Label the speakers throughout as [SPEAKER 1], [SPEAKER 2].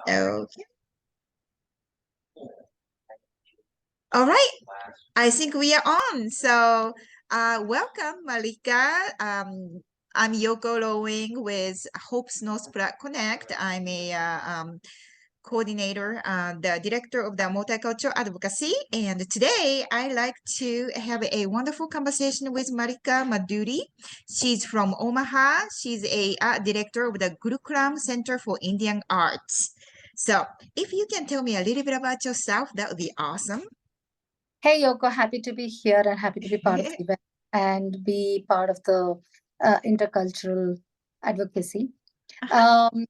[SPEAKER 1] Okay. All right. I think we are on. So, welcome, Malika. I'm Yoko Rowing with Hope Snows Connect. I'm a coordinator, the director of the multicultural advocacy. And today I like to have a wonderful conversation with Mallika Madduri. She's from Omaha. She's a art director of the Gurukulam Center for Indian Arts. So if you can tell me a little bit about yourself, that would be awesome.
[SPEAKER 2] Hey Yoko, happy to be here and happy to be part of the event and be part of the intercultural advocacy. Um,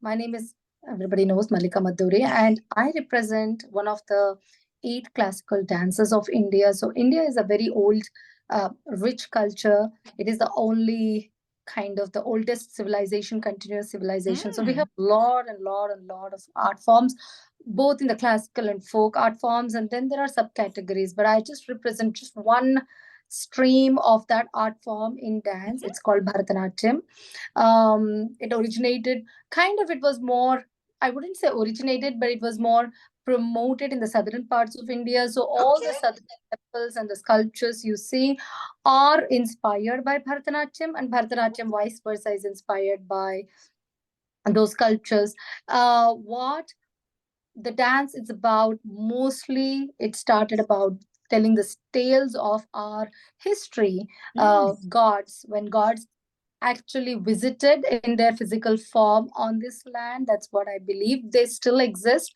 [SPEAKER 2] my name is, everybody knows, Mallika Madduri, and I represent one of the 8 classical dances of India. So India is a very old, rich culture. It is the only kind of the oldest civilization, continuous civilization. So we have lot of art forms, both in the classical and folk art forms, and then there are subcategories. But I just represent just one stream of that art form in dance. It's called Bharatanatyam. It originated it was more, I wouldn't say originated, but it was more promoted in the southern parts of India. So all the
[SPEAKER 1] Okay.
[SPEAKER 2] southern temples and the sculptures you see are inspired by Bharatanatyam, and Bharatanatyam vice versa is inspired by those sculptures. What the dance is about, mostly it started about telling the tales of our history. Gods, when gods actually visited in their physical form on this land, that's what I believe, they still exist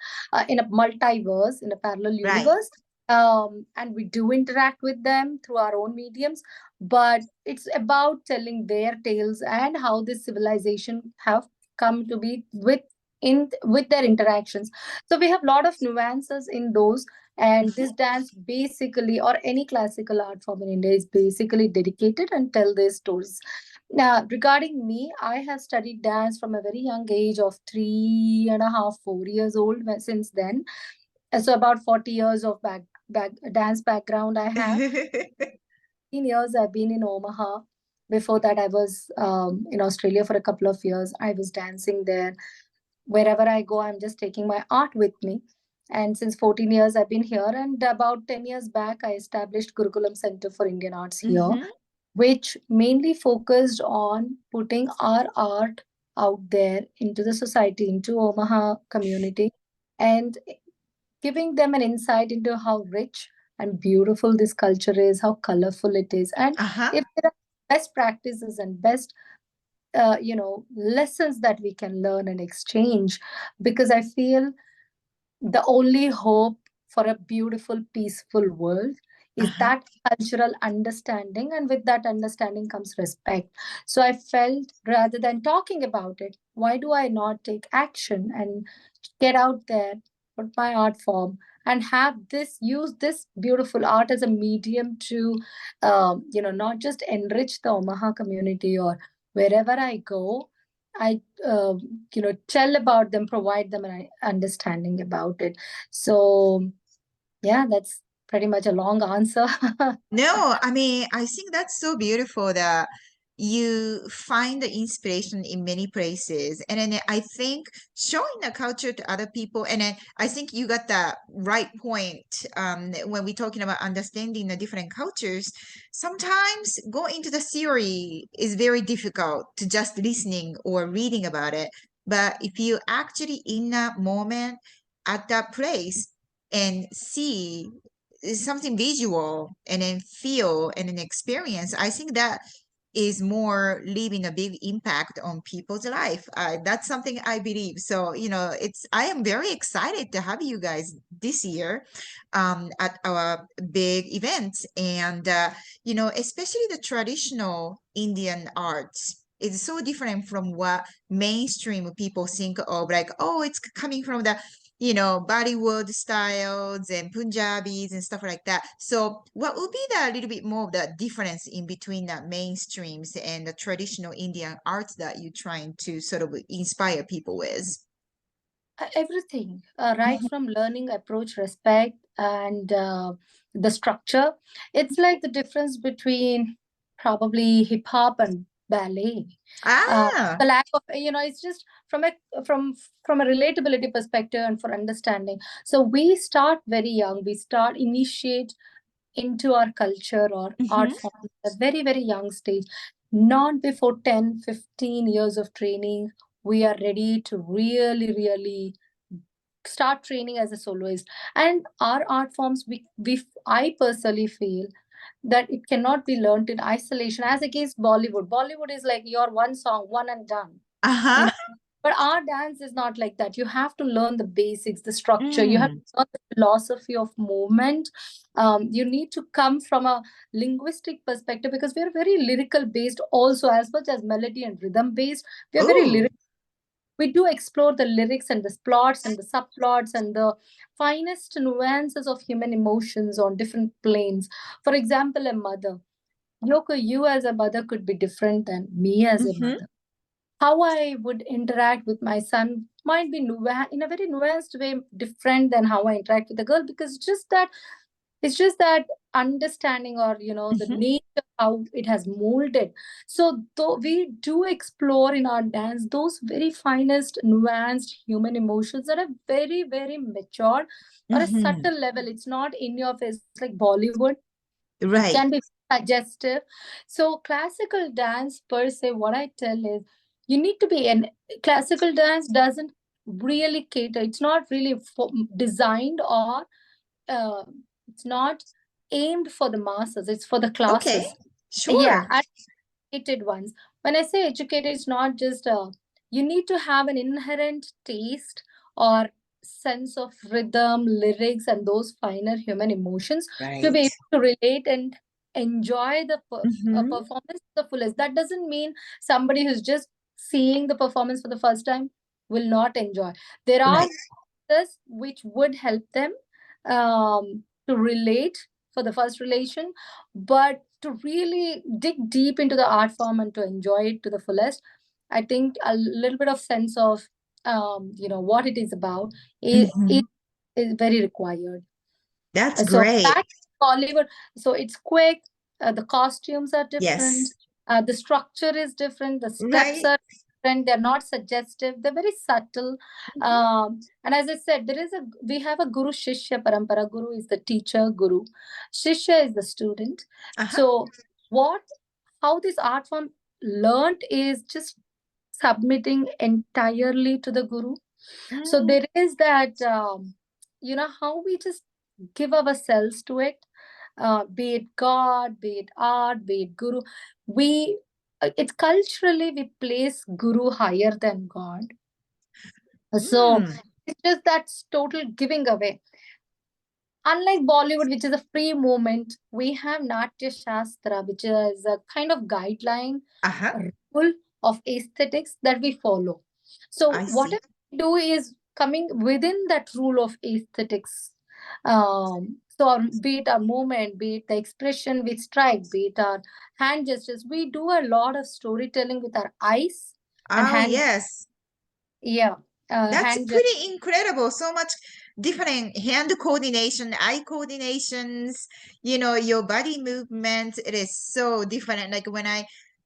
[SPEAKER 2] in a multiverse, in a parallel
[SPEAKER 1] Right.
[SPEAKER 2] universe. And we do interact with them through our own mediums, but it's about telling their tales and how this civilization have come to be with their interactions. So we have a lot of nuances in those, and this dance basically, or any classical art form in India, is basically dedicated and tell their stories. Now, regarding me, I have studied dance from a very young age of 3.5, 4 years old. Since then, so about 40 years of dance background I have. 15 years I've been in Omaha. Before that, I was in Australia for a couple of years. I was dancing there. Wherever I go, I'm just taking my art with me. And since 14 years, I've been here. And about 10 years back, I established Gurukulam Center for Indian Arts here, which mainly focused on putting our art out there into the society, into Omaha community, and giving them an insight into how rich and beautiful this culture is, how colorful it is, and
[SPEAKER 1] Uh-huh.
[SPEAKER 2] if there are best practices and best lessons that we can learn and exchange, because I feel the only hope for a beautiful, peaceful world is
[SPEAKER 1] Uh-huh.
[SPEAKER 2] that cultural understanding, and with that understanding comes respect. So I felt, rather than talking about it, why do I not take action and get out there, put my art form, and use this beautiful art as a medium to not just enrich the Omaha community, or wherever I go, I tell about them, provide them an understanding about it. So yeah, that's pretty much a long answer.
[SPEAKER 1] No, I mean, I think that's so beautiful that you find the inspiration in many places. And then I think showing the culture to other people, and then I think you got the right point when we're talking about understanding the different cultures. Sometimes going into the theory is very difficult to just listening or reading about it. But if you actually in that moment at that place and see something visual and then feel and then experience, I think that is more leaving a big impact on people's life. That's something I believe. So, I am very excited to have you guys this year at our big event. And, especially the traditional Indian arts is so different from what mainstream people think of, like, oh, it's coming from the Bollywood styles and Punjabis and stuff like that. So what would be the little bit more of the difference in between the mainstreams and the traditional Indian arts that you're trying to sort of inspire people with?
[SPEAKER 2] Everything, right from learning, approach, respect, and the structure. It's like the difference between probably hip hop and ballet.
[SPEAKER 1] Ah.
[SPEAKER 2] The lack of, it's just from from a relatability perspective and for understanding. So we start very young. We start initiate into our culture or art
[SPEAKER 1] Mm-hmm.
[SPEAKER 2] form at a very, very young stage. Not before 10, 15 years of training, we are ready to really, really start training as a soloist. And our art forms, I personally feel that it cannot be learned in isolation as against Bollywood. Bollywood is like your one song, one and done. You
[SPEAKER 1] Uh-huh.
[SPEAKER 2] know, but our dance is not like that. You have to learn the basics, the structure. You have to
[SPEAKER 1] Mm.
[SPEAKER 2] learn the philosophy of movement. You need to come from a linguistic perspective because we're very lyrical based also, as much as melody and rhythm based. We're very
[SPEAKER 1] Oh.
[SPEAKER 2] lyrical. We do explore the lyrics and the plots and the subplots and the finest nuances of human emotions on different planes. For example, a mother. Yoko, you as a mother could be different than me as a
[SPEAKER 1] Mm-hmm.
[SPEAKER 2] mother. How I would interact with my son might be in a very nuanced way different than how I interact with a girl, because it's just that understanding, or the
[SPEAKER 1] Mm-hmm.
[SPEAKER 2] nature how it has molded. So though we do explore in our dance those very finest nuanced human emotions that are very, very matured or a
[SPEAKER 1] Mm-hmm.
[SPEAKER 2] subtle level. It's not in your face like Bollywood. It can
[SPEAKER 1] Right.
[SPEAKER 2] be suggestive. So classical dance per se, what I tell is you need to be an classical dance doesn't really cater. It's not really designed, or uh, it's not aimed for the masses. It's for the
[SPEAKER 1] Okay.
[SPEAKER 2] classes. Yeah,
[SPEAKER 1] Sure.
[SPEAKER 2] educated ones. When I say educated, it's not just you need to have an inherent taste or sense of rhythm, lyrics, and those finer human emotions to be
[SPEAKER 1] Right.
[SPEAKER 2] able to relate and enjoy the
[SPEAKER 1] Mm-hmm.
[SPEAKER 2] performance to the fullest. That doesn't mean somebody who's just seeing the performance for the first time will not enjoy. There are
[SPEAKER 1] Right.
[SPEAKER 2] factors which would help them to relate for the first relation, but to really dig deep into the art form and to enjoy it to the fullest, I think a little bit of sense of what it is about
[SPEAKER 1] Mm-hmm.
[SPEAKER 2] is very required.
[SPEAKER 1] That's
[SPEAKER 2] So
[SPEAKER 1] great.
[SPEAKER 2] back to Hollywood, so it's quick. The costumes are different.
[SPEAKER 1] Yes.
[SPEAKER 2] The structure is different. The steps
[SPEAKER 1] Right.
[SPEAKER 2] are different. They're not suggestive. They're very subtle.
[SPEAKER 1] Mm-hmm.
[SPEAKER 2] And as I said, we have a guru shishya parampara. Guru is the teacher. Guru shishya is the student.
[SPEAKER 1] Uh-huh.
[SPEAKER 2] So what how this art form learned is just submitting entirely to the guru. So
[SPEAKER 1] Mm.
[SPEAKER 2] there is that, how we just give ourselves to it, be it God, be it art, be it guru. It's culturally we place guru higher than God. So
[SPEAKER 1] Mm.
[SPEAKER 2] it's just that's total giving away. Unlike Bollywood, which is a free movement, we have Natya Shastra, which is a kind of guideline,
[SPEAKER 1] Uh-huh.
[SPEAKER 2] a rule of aesthetics that we follow. So
[SPEAKER 1] I see.
[SPEAKER 2] whatever we do is coming within that rule of aesthetics. So be it our movement, be it the expression we strike, be it our hand gestures, we do a lot of storytelling with our eyes and
[SPEAKER 1] Oh,
[SPEAKER 2] hand.
[SPEAKER 1] yes.
[SPEAKER 2] Yeah,
[SPEAKER 1] That's
[SPEAKER 2] hand gestures.
[SPEAKER 1] pretty incredible. So much different hand coordination, eye coordinations, your body movements. It is so different. Like when I,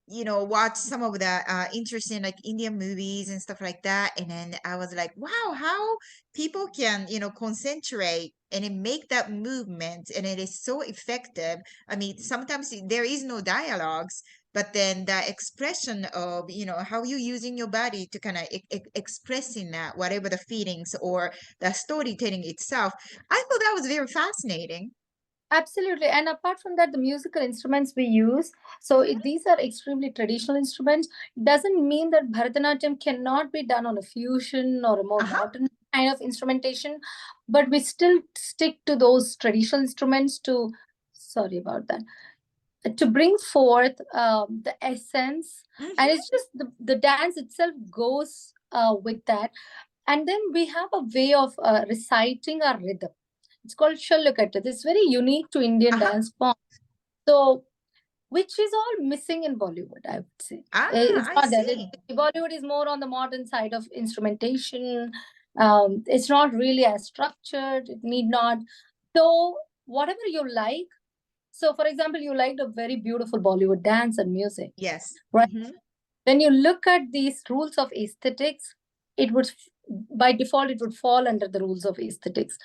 [SPEAKER 1] watch some of the interesting like Indian movies and stuff like that. And then I was like, wow, how people can, concentrate and then make that movement. And it is so effective. I mean, sometimes there is no dialogues, but then the expression of how you using your body to kind of expressing that whatever the feelings or the storytelling itself, I thought that was very fascinating.
[SPEAKER 2] Absolutely. And apart from that, the musical instruments we use, so these are extremely traditional instruments. It doesn't mean that Bharatanatyam cannot be done on a fusion or a more
[SPEAKER 1] Uh-huh.
[SPEAKER 2] modern kind of instrumentation, but we still stick to those traditional instruments to, sorry about that, to bring forth the essence. And
[SPEAKER 1] Mm-hmm.
[SPEAKER 2] it's just the dance itself goes with that. And then we have a way of reciting our rhythm. It's called Shalukata. It's very unique to Indian
[SPEAKER 1] Uh-huh.
[SPEAKER 2] dance form. So, which is all missing in Bollywood, I would say.
[SPEAKER 1] Ah,
[SPEAKER 2] It's
[SPEAKER 1] I
[SPEAKER 2] not there.
[SPEAKER 1] see.
[SPEAKER 2] Bollywood is more on the modern side of instrumentation. It's not really as structured. It need not. So, whatever you like, So, for example, you liked a very beautiful Bollywood dance and music,
[SPEAKER 1] Yes.
[SPEAKER 2] right?
[SPEAKER 1] Mm-hmm.
[SPEAKER 2] When you look at these rules of aesthetics, it would, by default, it would fall under the rules of aesthetics.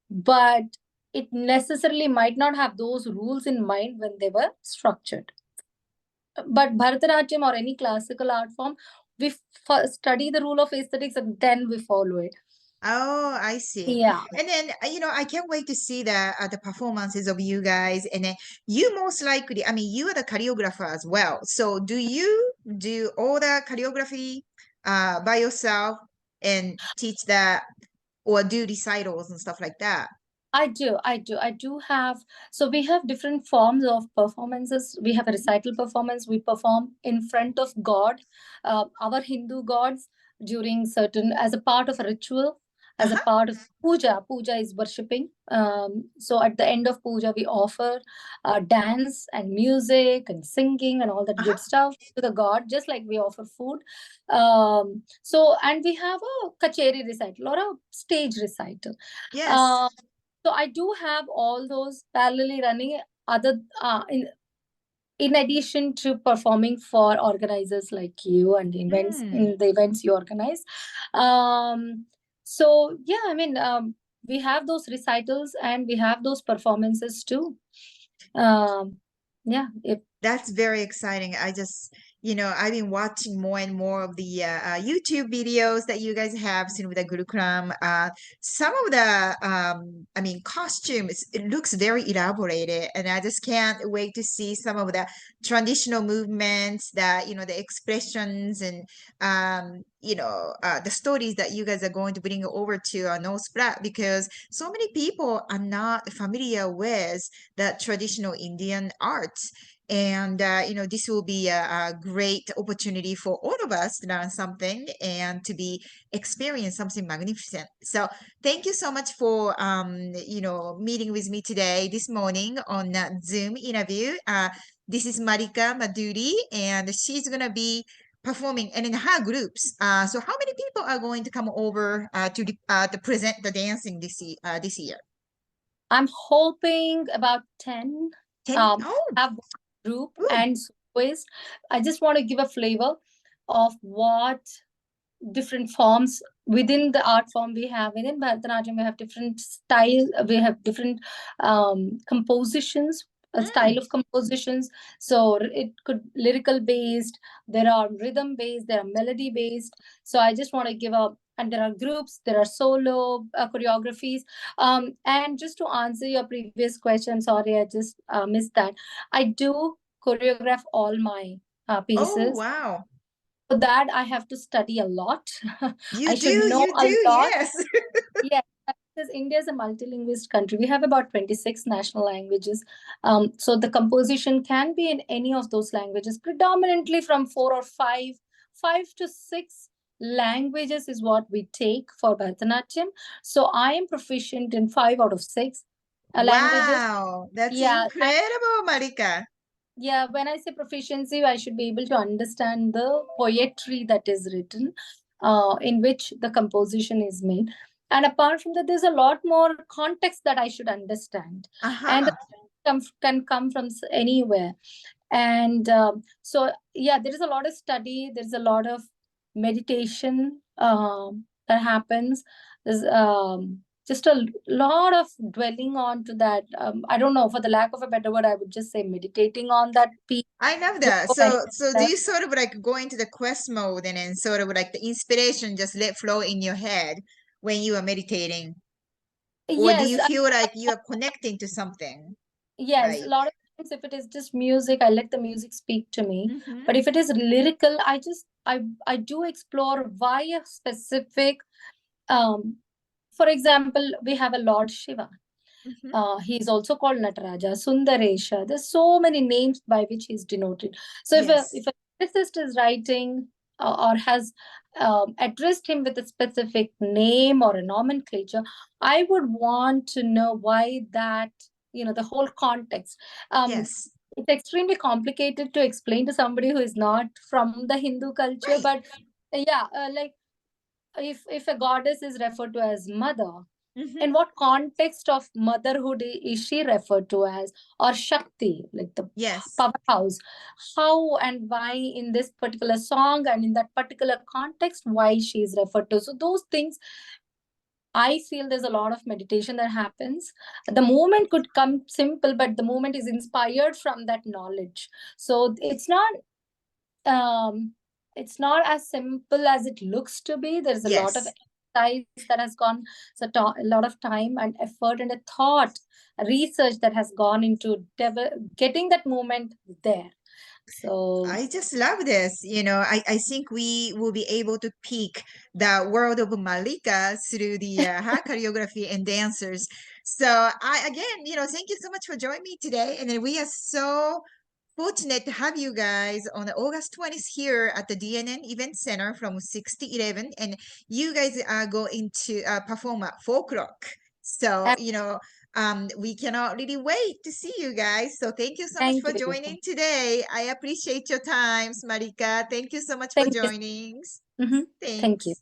[SPEAKER 2] But it necessarily might not have those rules in mind when they were structured. But Bharatanatyam or any classical art form, we study the rule of aesthetics and then we follow it.
[SPEAKER 1] Oh, I see.
[SPEAKER 2] Yeah.
[SPEAKER 1] And then, I can't wait to see the performances of you guys. And then you most likely, I mean, you are the choreographer as well. So do you do all the choreography by yourself and teach that or do recitals and stuff like that?
[SPEAKER 2] I do have, so we have different forms of performances. We have a recital performance. We perform in front of God, our Hindu gods, during certain, as a part of a ritual, as a
[SPEAKER 1] Uh-huh.
[SPEAKER 2] part of puja. Puja is worshipping. So at the end of puja, we offer dance and music and singing and all that
[SPEAKER 1] Uh-huh.
[SPEAKER 2] good stuff to the god, just like we offer food. And we have a kacheri recital or a stage recital.
[SPEAKER 1] Yes.
[SPEAKER 2] Um, so I do have all those parallelly running, other in addition to performing for organizers like you and the events,
[SPEAKER 1] Hmm.
[SPEAKER 2] in the events you organize. Um, so yeah, I mean, we have those recitals and we have those performances too. Um, yeah, if
[SPEAKER 1] That's very exciting. I've been watching more and more of the YouTube videos that you guys have seen with the Gurugram. Some of the, costumes, it looks very elaborated, and I just can't wait to see some of the traditional movements, the expressions and, the stories that you guys are going to bring over to North Platte because so many people are not familiar with the traditional Indian arts. And, this will be a great opportunity for all of us to learn something and to be experience something magnificent. So thank you so much for, meeting with me today, this morning on Zoom interview. This is Mallika Madduri, and she's going to be performing and in her groups. So how many people are going to come over to present the dancing this year?
[SPEAKER 2] I'm hoping about 10
[SPEAKER 1] 10? Oh,
[SPEAKER 2] have group
[SPEAKER 1] good.
[SPEAKER 2] and soloist. I just want to give a flavor of what different forms within the art form we have. Within Bharatanatyam we have different style, we have different compositions, a style
[SPEAKER 1] Mm,
[SPEAKER 2] of compositions. So it could lyrical based, there are rhythm based, there are melody based. So I just want to give a, and there are groups, there are solo choreographies. And just to answer your previous question, sorry, I just missed that. I do choreograph all my
[SPEAKER 1] oh,
[SPEAKER 2] pieces.
[SPEAKER 1] wow.
[SPEAKER 2] For that, I have to study a lot. I
[SPEAKER 1] You do,
[SPEAKER 2] should know
[SPEAKER 1] you
[SPEAKER 2] a
[SPEAKER 1] do,
[SPEAKER 2] lot.
[SPEAKER 1] yes.
[SPEAKER 2] Yes, because India is a multilingual country. We have about 26 national languages. So the composition can be in any of those languages, predominantly from four or five, 5 to 6 languages is what we take for Bharatanatyam. So I am proficient in 5 out of 6 languages.
[SPEAKER 1] Wow, that's
[SPEAKER 2] Yeah, and
[SPEAKER 1] incredible, Marika.
[SPEAKER 2] yeah, when I say proficiency, I should be able to understand the poetry that is written, in which the composition is made. And apart from that, there's a lot more context that I should understand. And the
[SPEAKER 1] Uh-huh.
[SPEAKER 2] can come from anywhere. And so, yeah, there is a lot of study, there's a lot of meditation that happens. There's just a lot of dwelling on to that. I don't know, for the lack of a better word, I would just say meditating on that piece
[SPEAKER 1] I love that.
[SPEAKER 2] before any.
[SPEAKER 1] So do you sort of like go into the quest mode and then sort of like the inspiration just let flow in your head when you are meditating? Or do
[SPEAKER 2] Yes,
[SPEAKER 1] you feel like you are connecting to something?
[SPEAKER 2] yes, a
[SPEAKER 1] Like,
[SPEAKER 2] lot of times if it is just music, I let the music speak to me.
[SPEAKER 1] mm-hmm,
[SPEAKER 2] But if it is lyrical, I do explore why a specific, um for example, we have a Lord Shiva.
[SPEAKER 1] mm-hmm.
[SPEAKER 2] He is also called Nataraja, Sundaresha. There's so many names by which he's denoted. So if
[SPEAKER 1] Yes,
[SPEAKER 2] a lyricist is writing or has addressed him with a specific name or a nomenclature, I would want to know why that, the whole context. Um,
[SPEAKER 1] yes,
[SPEAKER 2] it's extremely complicated to explain to somebody who is not from the Hindu culture,
[SPEAKER 1] right.
[SPEAKER 2] but yeah, like if a goddess is referred to as mother,
[SPEAKER 1] Mm-hmm.
[SPEAKER 2] In what context of motherhood is she referred to as, or Shakti, like the
[SPEAKER 1] Yes.
[SPEAKER 2] powerhouse? How and why in this particular song and in that particular context, why she is referred to? So those things, I feel there's a lot of meditation that happens. The movement could come simple, but the movement is inspired from that knowledge. So um, it's not as simple as it looks to be. There's a lot of
[SPEAKER 1] Yes.
[SPEAKER 2] exercise that has gone, so a lot of time and effort and a thought, a research that has gone into getting that movement there. So
[SPEAKER 1] I just love this. I think we will be able to peek the world of Mallika through the her choreography and dancers. So again, thank you so much for joining me today. And then we are so fortunate to have you guys on August 20th here at the DNN Event Center from 6 to 11. And you guys are going to perform at 4 o'clock. So,
[SPEAKER 2] uh,
[SPEAKER 1] we cannot really wait to see you guys. So thank you so much
[SPEAKER 2] thank
[SPEAKER 1] for
[SPEAKER 2] you, Vinita.
[SPEAKER 1] joining today. I appreciate your times, Marika. Thank you so much for
[SPEAKER 2] Thank you.
[SPEAKER 1] joining.
[SPEAKER 2] Mhm. Thank you.
[SPEAKER 1] Thanks.